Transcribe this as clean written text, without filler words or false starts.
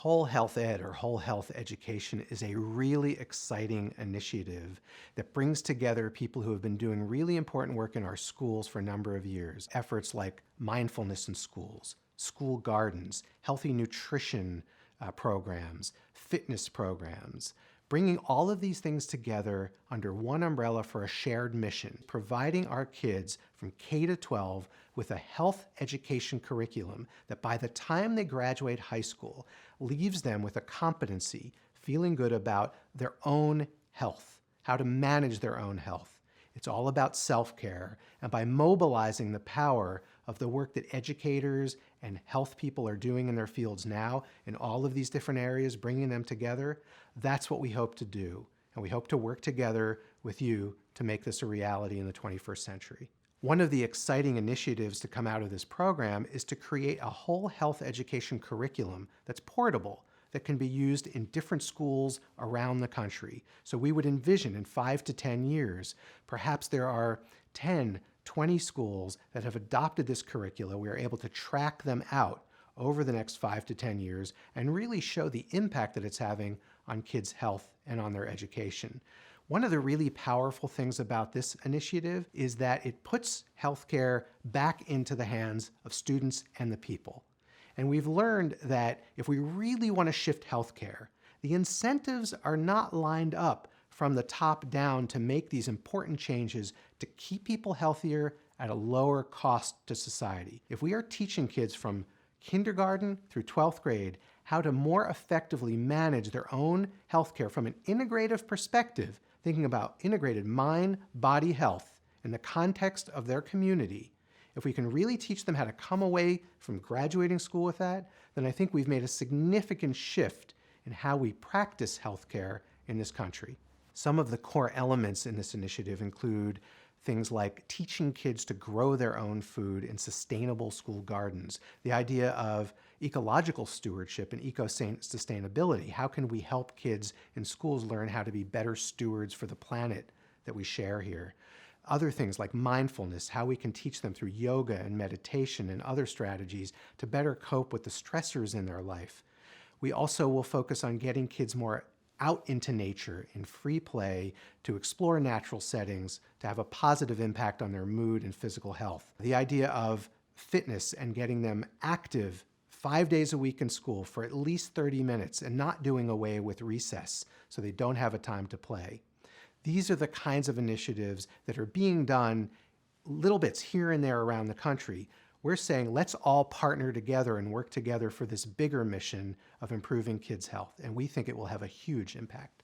Whole Health Ed, or Whole Health Education, is a really exciting initiative that brings together people who have been doing really important work in our schools for a number of years. Efforts like mindfulness in schools, school gardens, healthy nutrition programs, fitness programs, bringing all of these things together under one umbrella for a shared mission, providing our kids from K to 12 with a health education curriculum that by the time they graduate high school leaves them with a competency, feeling good about their own health, how to manage their own health. It's all about self-care, and by mobilizing the power of the work that educators and health people are doing in their fields now in all of these different areas, bringing them together, that's what we hope to do. And we hope to work together with you to make this a reality in the 21st century. One of the exciting initiatives to come out of this program is to create a whole health education curriculum that's portable, that can be used in different schools around the country. So we would envision in 5 to 10 years, perhaps there are 10, 20 schools that have adopted this curricula. We are able to track them out over the next 5 to 10 years and really show the impact that it's having on kids' health and on their education. One of the really powerful things about this initiative is that it puts healthcare back into the hands of students and the people. And we've learned that if we really want to shift healthcare, the incentives are not lined up from the top down to make these important changes to keep people healthier at a lower cost to society. If we are teaching kids from kindergarten through 12th grade how to more effectively manage their own healthcare from an integrative perspective, thinking about integrated mind, body health in the context of their community, if we can really teach them how to come away from graduating school with that, then I think we've made a significant shift in how we practice healthcare in this country. Some of the core elements in this initiative include things like teaching kids to grow their own food in sustainable school gardens, the idea of ecological stewardship and eco-sustainability. How can we help kids in schools learn how to be better stewards for the planet that we share here? Other things like mindfulness, how we can teach them through yoga and meditation and other strategies to better cope with the stressors in their life. We also will focus on getting kids more out into nature in free play to explore natural settings, to have a positive impact on their mood and physical health. The idea of fitness and getting them active 5 days a week in school for at least 30 minutes and not doing away with recess so they don't have a time to play. These are the kinds of initiatives that are being done little bits here and there around the country. We're saying let's all partner together and work together for this bigger mission of improving kids' health, and we think it will have a huge impact.